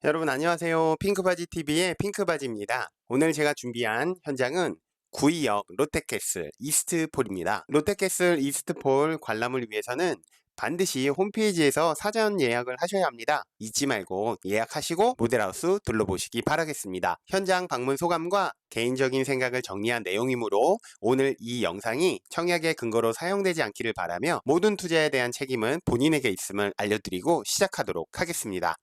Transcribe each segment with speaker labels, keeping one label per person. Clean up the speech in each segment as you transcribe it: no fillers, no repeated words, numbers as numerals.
Speaker 1: 여러분 안녕하세요. 핑크바지TV의 핑크바지입니다. 오늘 제가 준비한 현장은 구의역 롯데캐슬 이스트폴입니다. 롯데캐슬 이스트폴 관람을 위해서는 반드시 홈페이지에서 사전 예약을 하셔야 합니다. 잊지 말고 예약하시고 모델하우스 둘러보시기 바라겠습니다. 현장 방문 소감과 개인적인 생각을 정리한 내용이므로 오늘 이 영상이 청약의 근거로 사용되지 않기를 바라며 모든 투자에 대한 책임은 본인에게 있음을 알려드리고 시작하도록 하겠습니다.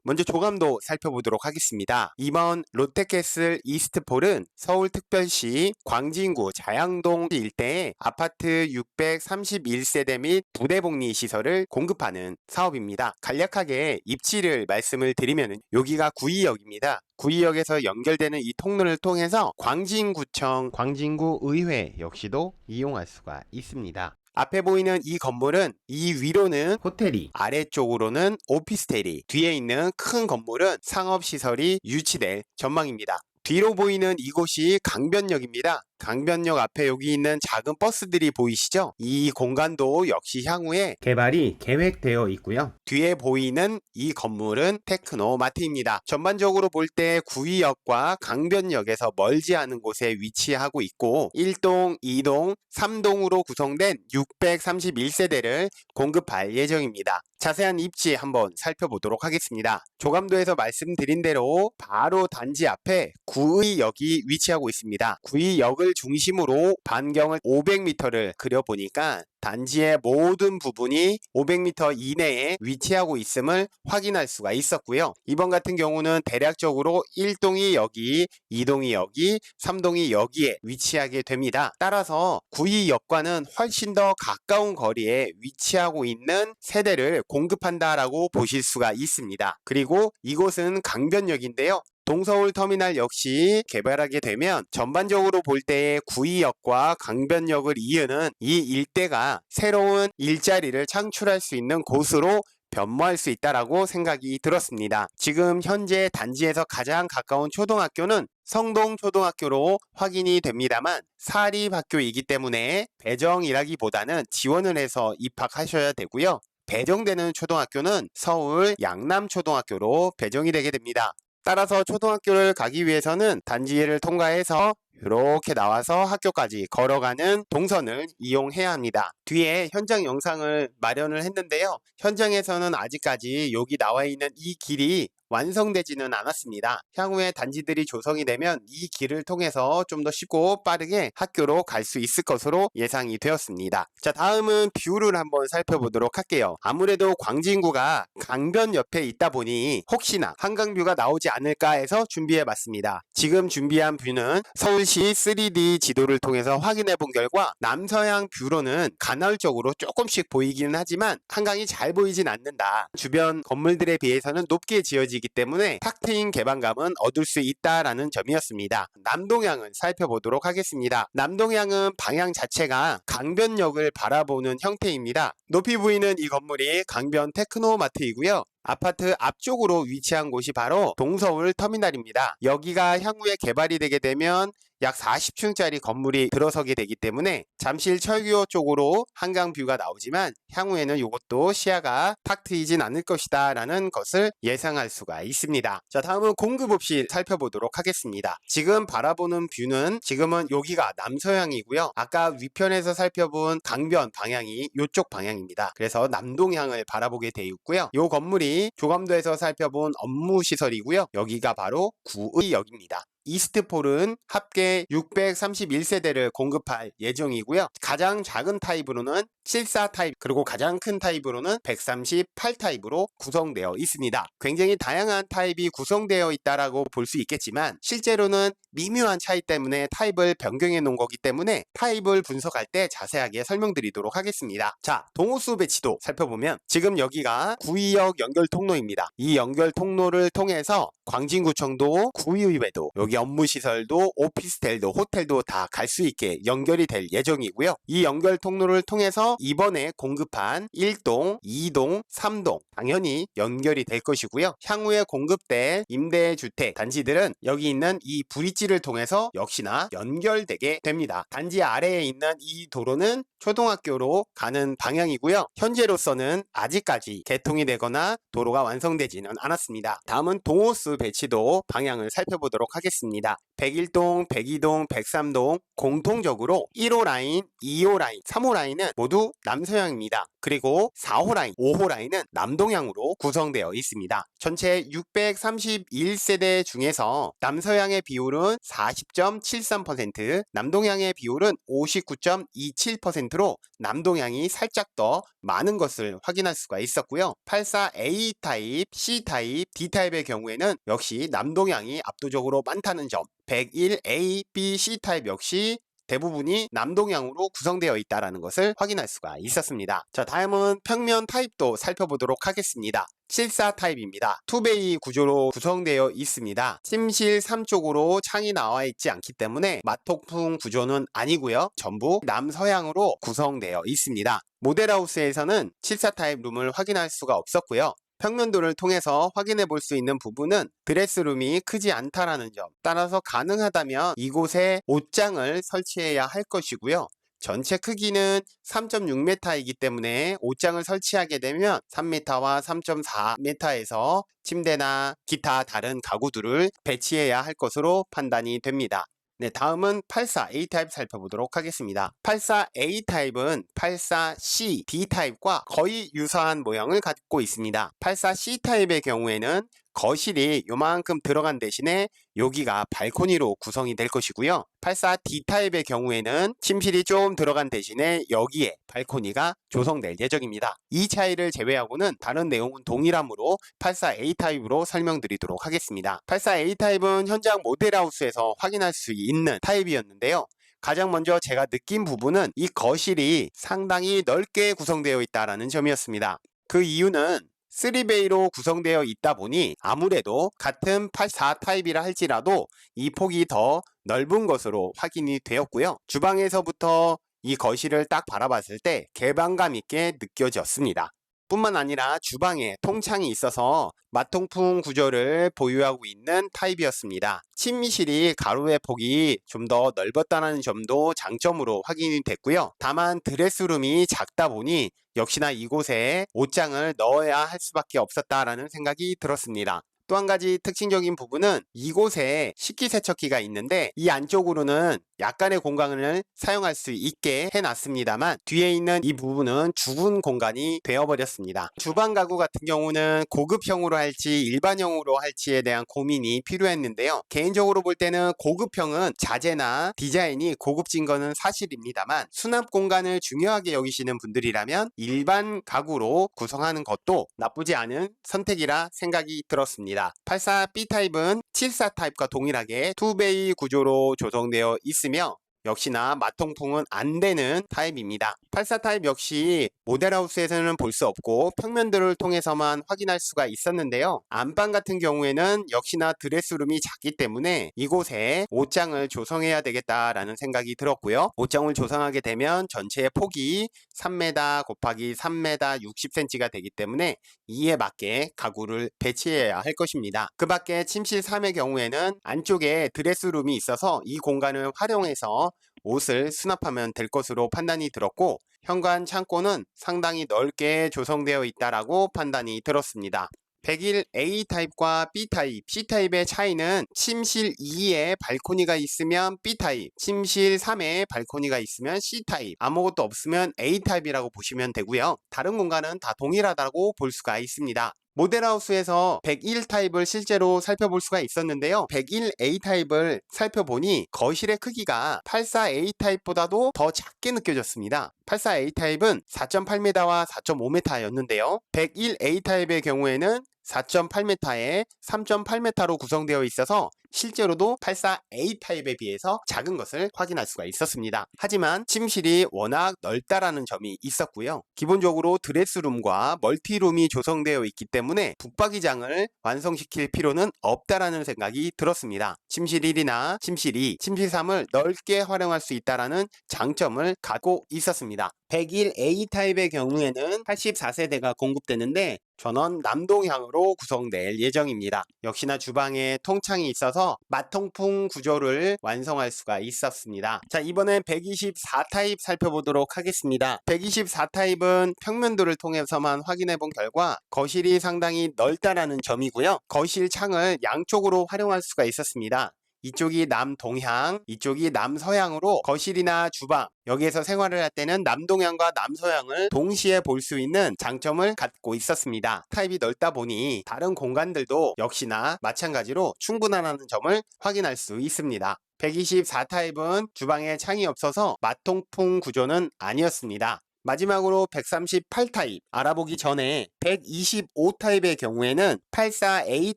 Speaker 1: 먼저 조감도 살펴보도록 하겠습니다. 이번 롯데캐슬 이스트폴은 서울특별시 광진구 자양동 일대에 아파트 631세대 및 부대복리 시설을 공급하는 사업입니다. 간략하게 입지를 말씀을 드리면 여기가 구의역입니다. 구의역에서 연결되는 이 통로를 통해서 광진구청, 광진구의회 역시도 이용할 수가 있습니다. 앞에 보이는 이 건물은 이 위로는 호텔이, 아래쪽으로는 오피스텔이, 뒤에 있는 큰 건물은 상업시설이 유치될 전망입니다. 뒤로 보이는 이곳이 강변역입니다. 강변역 앞에 여기 있는 작은 버스들이 보이시죠? 이 공간도 역시 향후에 개발이 계획되어 있고요. 뒤에 보이는 이 건물은 테크노마트입니다. 전반적으로 볼 때 구의역과 강변역에서 멀지 않은 곳에 위치하고 있고 1동, 2동, 3동으로 구성된 631세대를 공급할 예정입니다. 자세한 입지 한번 살펴보도록 하겠습니다. 조감도에서 말씀드린 대로 바로 단지 앞에 구의역이 위치하고 있습니다. 구의역을 중심으로 반경을 500m를 그려보니까 단지의 모든 부분이 500m 이내에 위치하고 있음을 확인할 수가 있었고요. 이번 같은 경우는 대략적으로 1동이 여기, 2동이 여기, 3동이 여기에 위치하게 됩니다. 따라서 구의역과는 훨씬 더 가까운 거리에 위치하고 있는 세대를 공급한다라고 보실 수가 있습니다. 그리고 이곳은 강변역인데요. 동서울 터미널 역시 개발하게 되면 전반적으로 볼 때의 구의역과 강변역을 이으는 이 일대가 새로운 일자리를 창출할 수 있는 곳으로 변모할 수 있다라고 생각이 들었습니다. 지금 현재 단지에서 가장 가까운 초등학교는 성동초등학교로 확인이 됩니다만 사립학교이기 때문에 배정이라기보다는 지원을 해서 입학하셔야 되고요. 배정되는 초등학교는 서울 양남초등학교로 배정이 되게 됩니다. 따라서 초등학교를 가기 위해서는 단지를 통과해서 이렇게 나와서 학교까지 걸어가는 동선을 이용해야 합니다. 뒤에 현장 영상을 마련을 했는데요. 현장에서는 아직까지 여기 나와 있는 이 길이 완성되지는 않았습니다. 향후에 단지들이 조성이 되면 이 길을 통해서 좀 더 쉽고 빠르게 학교로 갈 수 있을 것으로 예상이 되었습니다. 자, 다음은 뷰를 한번 살펴보도록 할게요. 아무래도 광진구가 강변 옆에 있다 보니 혹시나 한강뷰가 나오지 않을까 해서 준비해 봤습니다. 지금 준비한 뷰는 서울시 3D 지도를 통해서 확인해 본 결과 남서향 뷰로는 간헐적으로 조금씩 보이기는 하지만 한강이 잘 보이진 않는다. 주변 건물들에 비해서는 높게 지어지기 때문에 탁 트인 개방감은 얻을 수 있다라는 점이었습니다. 남동향을 살펴보도록 하겠습니다. 남동향은 방향 자체가 강변역을 바라보는 형태입니다. 높이 보이는 이 건물이 강변 테크노마트이고요. 아파트 앞쪽으로 위치한 곳이 바로 동서울 터미널입니다. 여기가 향후에 개발이 되게 되면 약 40층짜리 건물이 들어서게 되기 때문에 잠실 철교 쪽으로 한강뷰가 나오지만 향후에는 이것도 시야가 탁 트이진 않을 것이다 라는 것을 예상할 수가 있습니다. 자, 다음은 공급 없이 살펴보도록 하겠습니다. 지금 바라보는 뷰는 지금은 여기가 남서향이고요. 아까 위편에서 살펴본 강변 방향이 이쪽 방향입니다. 그래서 남동향을 바라보게 되어 있고요. 이 건물이 조감도에서 살펴본 업무시설이고요. 여기가 바로 구의역입니다. 이스트폴은 합계 631세대를 공급할 예정이고요. 가장 작은 타입으로는 74 타입, 그리고 가장 큰 타입으로는 138 타입으로 구성되어 있습니다. 굉장히 다양한 타입이 구성되어 있다라고 볼 수 있겠지만 실제로는 미묘한 차이 때문에 타입을 변경해 놓은 거기 때문에 타입을 분석할 때 자세하게 설명드리도록 하겠습니다. 자, 동호수 배치도 살펴보면 지금 여기가 구의역 연결 통로입니다. 이 연결 통로를 통해서 광진구청도 구의회도 여기 여기 업무시설도 오피스텔도 호텔도 다 갈 수 있게 연결이 될 예정이고요. 이 연결 통로를 통해서 이번에 공급한 1동, 2동, 3동 당연히 연결이 될 것이고요. 향후에 공급될 임대주택 단지들은 여기 있는 이 브릿지를 통해서 역시나 연결되게 됩니다. 단지 아래에 있는 이 도로는 초등학교로 가는 방향이고요. 현재로서는 아직까지 개통이 되거나 도로가 완성되지는 않았습니다. 다음은 동호수 배치도 방향을 살펴보도록 하겠습니다. 101동, 102동, 103동 공통적으로 1호 라인, 2호 라인, 3호 라인은 모두 남서향입니다. 그리고 4호 라인, 5호 라인은 남동향으로 구성되어 있습니다. 전체 631세대 중에서 남서향의 비율은 40.73%, 남동향의 비율은 59.27%로 남동향이 살짝 더 많은 것을 확인할 수가 있었고요. 84A 타입, C 타입, D 타입의 경우에는 역시 남동향이 압도적으로 많다는 점, 101A, B, C 타입 역시 대부분이 남동향으로 구성되어 있다는 것을 확인할 수가 있었습니다. 자, 다음은 평면 타입도 살펴보도록 하겠습니다. 74 타입입니다. 투베이 구조로 구성되어 있습니다. 침실 3쪽으로 창이 나와 있지 않기 때문에 마통풍 구조는 아니고요. 전부 남서향으로 구성되어 있습니다. 모델하우스에서는 74 타입 룸을 확인할 수가 없었고요. 평면도를 통해서 확인해 볼 수 있는 부분은 드레스룸이 크지 않다라는 점, 따라서 가능하다면 이곳에 옷장을 설치해야 할 것이고요. 전체 크기는 3.6m이기 때문에 옷장을 설치하게 되면 3m와 3.4m에서 침대나 기타 다른 가구들을 배치해야 할 것으로 판단이 됩니다. 네, 다음은 84A 타입 살펴보도록 하겠습니다. 84A 타입은 84C, D 타입과 거의 유사한 모형을 갖고 있습니다. 84C 타입의 경우에는 거실이 요만큼 들어간 대신에 여기가 발코니로 구성이 될 것이고요. 84D 타입의 경우에는 침실이 좀 들어간 대신에 여기에 발코니가 조성될 예정입니다. 이 차이를 제외하고는 다른 내용은 동일하므로 84A 타입으로 설명드리도록 하겠습니다. 84A 타입은 현장 모델하우스에서 확인할 수 있는 타입이었는데요. 가장 먼저 제가 느낀 부분은 이 거실이 상당히 넓게 구성되어 있다는 점이었습니다. 그 이유는 3베이로 구성되어 있다 보니 아무래도 같은 84 타입이라 할지라도 이 폭이 더 넓은 것으로 확인이 되었고요. 주방에서부터 이 거실을 딱 바라봤을 때 개방감 있게 느껴졌습니다. 뿐만 아니라 주방에 통창이 있어서 마통풍 구조를 보유하고 있는 타입이었습니다. 침실이 가로의 폭이 좀 더 넓었다는 점도 장점으로 확인이 됐고요. 다만 드레스룸이 작다 보니 역시나 이곳에 옷장을 넣어야 할 수밖에 없었다라는 생각이 들었습니다. 또 한 가지 특징적인 부분은 이곳에 식기세척기가 있는데 이 안쪽으로는 약간의 공간을 사용할 수 있게 해놨습니다만 뒤에 있는 이 부분은 죽은 공간이 되어버렸습니다. 주방 가구 같은 경우는 고급형으로 할지 일반형으로 할지에 대한 고민이 필요했는데요. 개인적으로 볼 때는 고급형은 자재나 디자인이 고급진 거는 사실입니다만 수납 공간을 중요하게 여기시는 분들이라면 일반 가구로 구성하는 것도 나쁘지 않은 선택이라 생각이 들었습니다. 84B 타입은 74 타입과 동일하게 투베이 구조로 조성되어 있으며 역시나 마통풍은 안 되는 타입입니다. 84 타입 역시 모델하우스에서는 볼 수 없고 평면들을 통해서만 확인할 수가 있었는데요. 안방 같은 경우에는 역시나 드레스룸이 작기 때문에 이곳에 옷장을 조성해야 되겠다라는 생각이 들었고요. 옷장을 조성하게 되면 전체의 폭이 3m 곱하기 3m 60cm가 되기 때문에 이에 맞게 가구를 배치해야 할 것입니다. 그 밖에 침실 3의 경우에는 안쪽에 드레스룸이 있어서 이 공간을 활용해서 옷을 수납하면 될 것으로 판단이 들었고 현관 창고는 상당히 넓게 조성되어 있다라고 판단이 들었습니다. 101A 타입과 B 타입, C 타입의 차이는 침실 2에 발코니가 있으면 B 타입, 침실 3에 발코니가 있으면 C 타입, 아무것도 없으면 A 타입이라고 보시면 되고요. 다른 공간은 다 동일하다고 볼 수가 있습니다. 모델하우스에서 101 타입을 실제로 살펴볼 수가 있었는데요. 101A 타입을 살펴보니 거실의 크기가 84A 타입보다도 더 작게 느껴졌습니다. 84A 타입은 4.8m와 4.5m였는데요. 101A 타입의 경우에는 4.8m에 3.8m로 구성되어 있어서 실제로도 84A 타입에 비해서 작은 것을 확인할 수가 있었습니다. 하지만 침실이 워낙 넓다라는 점이 있었고요. 기본적으로 드레스룸과 멀티룸이 조성되어 있기 때문에 붙박이장을 완성시킬 필요는 없다라는 생각이 들었습니다. 침실 1이나 침실 2, 침실 3을 넓게 활용할 수 있다라는 장점을 갖고 있었습니다. 101A 타입의 경우에는 84세대가 공급되는데 전원 남동향으로 구성될 예정입니다. 역시나 주방에 통창이 있어서 마통풍 구조를 완성할 수가 있었습니다. 자, 이번엔 124 타입 살펴보도록 하겠습니다. 124 타입은 평면도를 통해서만 확인해 본 결과 거실이 상당히 넓다라는 점이고요. 거실 창을 양쪽으로 활용할 수가 있었습니다. 이쪽이 남동향, 이쪽이 남서향으로 거실이나 주방, 여기에서 생활을 할 때는 남동향과 남서향을 동시에 볼 수 있는 장점을 갖고 있었습니다. 타입이 넓다 보니 다른 공간들도 역시나 마찬가지로 충분하다는 점을 확인할 수 있습니다. 124 타입은 주방에 창이 없어서 마통풍 구조는 아니었습니다. 마지막으로 138 타입 알아보기 전에 125 타입의 경우에는 84A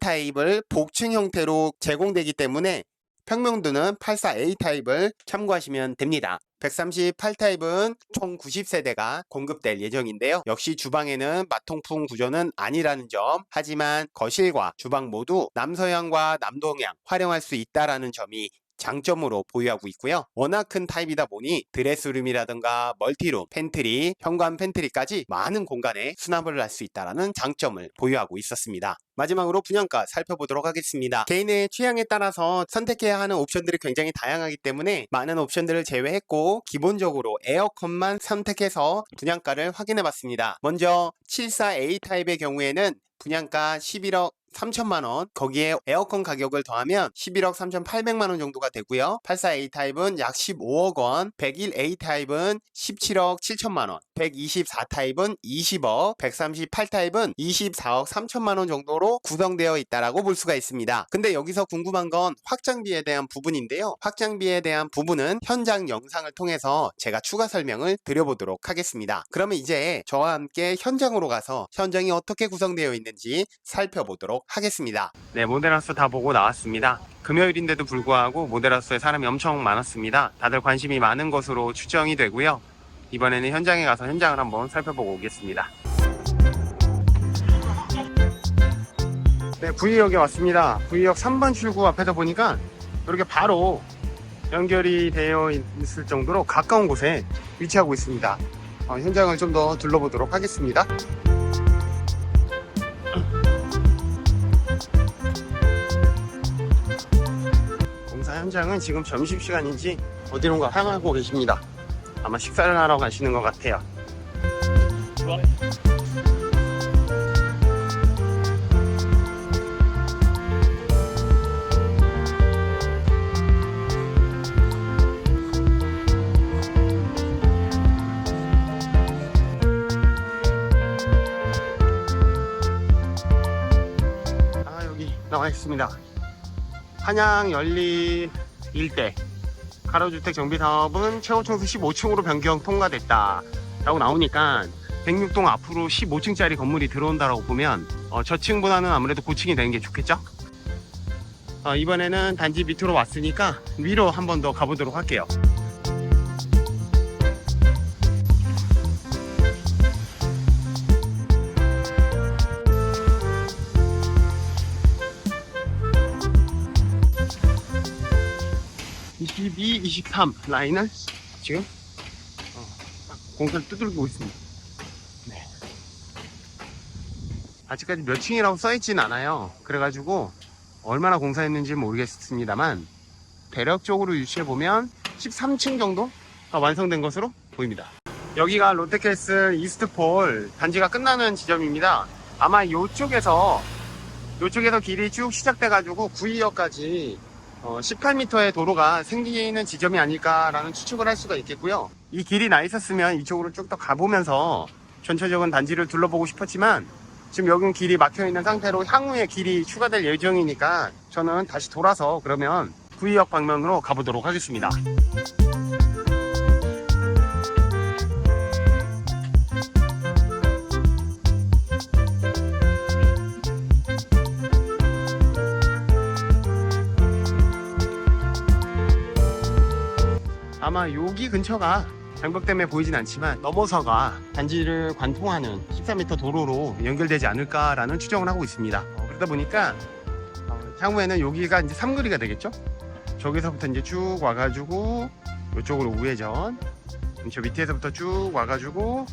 Speaker 1: 타입을 복층 형태로 제공되기 때문에 평면도는 84A 타입을 참고하시면 됩니다. 138 타입은 총 90세대가 공급될 예정인데요. 역시 주방에는 마통풍 구조는 아니라는 점, 하지만 거실과 주방 모두 남서향과 남동향 활용할 수 있다라는 점이 장점으로 보유하고 있고요. 워낙 큰 타입이다 보니 드레스룸이라든가 멀티룸, 팬트리, 현관 팬트리까지 많은 공간에 수납을 할 수 있다는 장점을 보유하고 있었습니다. 마지막으로 분양가 살펴보도록 하겠습니다. 개인의 취향에 따라서 선택해야 하는 옵션들이 굉장히 다양하기 때문에 많은 옵션들을 제외했고 기본적으로 에어컨만 선택해서 분양가를 확인해 봤습니다. 먼저 74A 타입의 경우에는 분양가 11억 3천만원, 거기에 에어컨 가격을 더하면 11억 3,800만원 정도가 되고요. 84A 타입은 약 15억원, 101A 타입은 17억 7천만원, 124 타입은 20억, 138 타입은 24억 3천만원 정도로 구성되어 있다라고 볼 수가 있습니다. 근데 여기서 궁금한 건 확장비에 대한 부분인데요. 확장비에 대한 부분은 현장 영상을 통해서 제가 추가 설명을 드려보도록 하겠습니다. 그러면 이제 저와 함께 현장으로 가서 현장이 어떻게 구성되어 있는지 살펴보도록 하겠습니다. 네, 모델하우스 다 보고 나왔습니다. 금요일인데도 불구하고 모델하우스에 사람이 엄청 많았습니다. 다들 관심이 많은 것으로 추정이 되고요. 이번에는 현장에 가서 현장을 한번 살펴보고 오겠습니다. 네, V역에 왔습니다. V역 3번 출구 앞에서 보니까 이렇게 바로 연결이 되어 있을 정도로 가까운 곳에 위치하고 있습니다. 현장을 좀 더 둘러보도록 하겠습니다. 공사 현장은 지금 점심시간인지 어디론가 향하고 계십니다. 아마 식사를 하러 가시는 것 같아요. 여기 나와 있습니다. 한양 연리 일대 가로주택 정비사업은 최고층수 15층으로 변경 통과됐다 라고 나오니까 106동 앞으로 15층짜리 건물이 들어온다라고 보면 저층보다는 아무래도 고층이 되는 게 좋겠죠. 이번에는 단지 밑으로 왔으니까 위로 한 번 더 가보도록 할게요. (22, 23) 라인을 지금 공사를 두들기고 있습니다. 네. 아직까지 몇 층이라고 써있진 않아요. 그래가지고 얼마나 공사했는지 모르겠습니다만 대략적으로 유추해보면 13층 정도 완성된 것으로 보입니다. 여기가 롯데캐슬 이스트폴 단지가 끝나는 지점입니다. 아마 이쪽에서 길이 쭉 시작돼가지고 구의역까지 18m의 도로가 생기는 지점이 아닐까라는 추측을 할 수가 있겠고요. 이 길이 나 있었으면 이쪽으로 쭉 더 가보면서 전체적인 단지를 둘러보고 싶었지만 지금 여기는 길이 막혀있는 상태로 향후에 길이 추가될 예정이니까 저는 다시 돌아서 그러면 구의역 방면으로 가보도록 하겠습니다. 여기 근처가 장벽 때문에 보이진 않지만 넘어서가 단지를 관통하는 14m 도로로 연결되지 않을까라는 추정을 하고 있습니다. 그러다 보니까 향후에는 여기가 이제 삼거리가 되겠죠. 저기서부터 이제 쭉 와가지고 이쪽으로 우회전, 저 밑에서부터 쭉 와가지고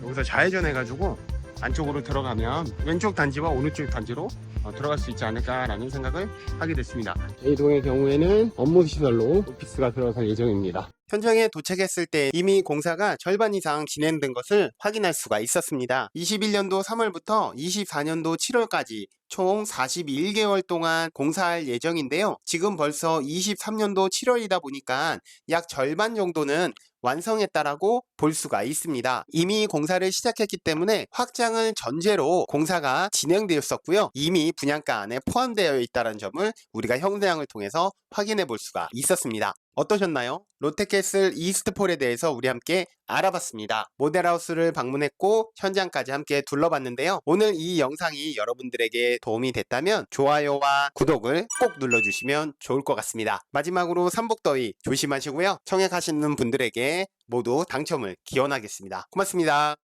Speaker 1: 여기서 좌회전 해가지고 안쪽으로 들어가면 왼쪽 단지와 오른쪽 단지로 들어갈 수 있지 않을까라는 생각을 하게 됐습니다. 이 동의 경우에는 업무시설로 오피스가 들어갈 예정입니다. 현장에 도착했을 때 이미 공사가 절반 이상 진행된 것을 확인할 수가 있었습니다. 21년도 3월부터 24년도 7월까지 총 41개월 동안 공사할 예정인데요. 지금 벌써 23년도 7월이다 보니까 약 절반 정도는 완성했다라고 볼 수가 있습니다. 이미 공사를 시작했기 때문에 확장을 전제로 공사가 진행되었었고요. 이미 분양가 안에 포함되어 있다는 점을 우리가 현장을 통해서 확인해 볼 수가 있었습니다. 어떠셨나요? 롯데캐슬 이스트폴에 대해서 우리 함께 알아봤습니다. 모델하우스를 방문했고 현장까지 함께 둘러봤는데요. 오늘 이 영상이 여러분들에게 도움이 됐다면 좋아요와 구독을 꼭 눌러주시면 좋을 것 같습니다. 마지막으로 삼복더위 조심하시고요. 청약하시는 분들에게 모두 당첨을 기원하겠습니다. 고맙습니다.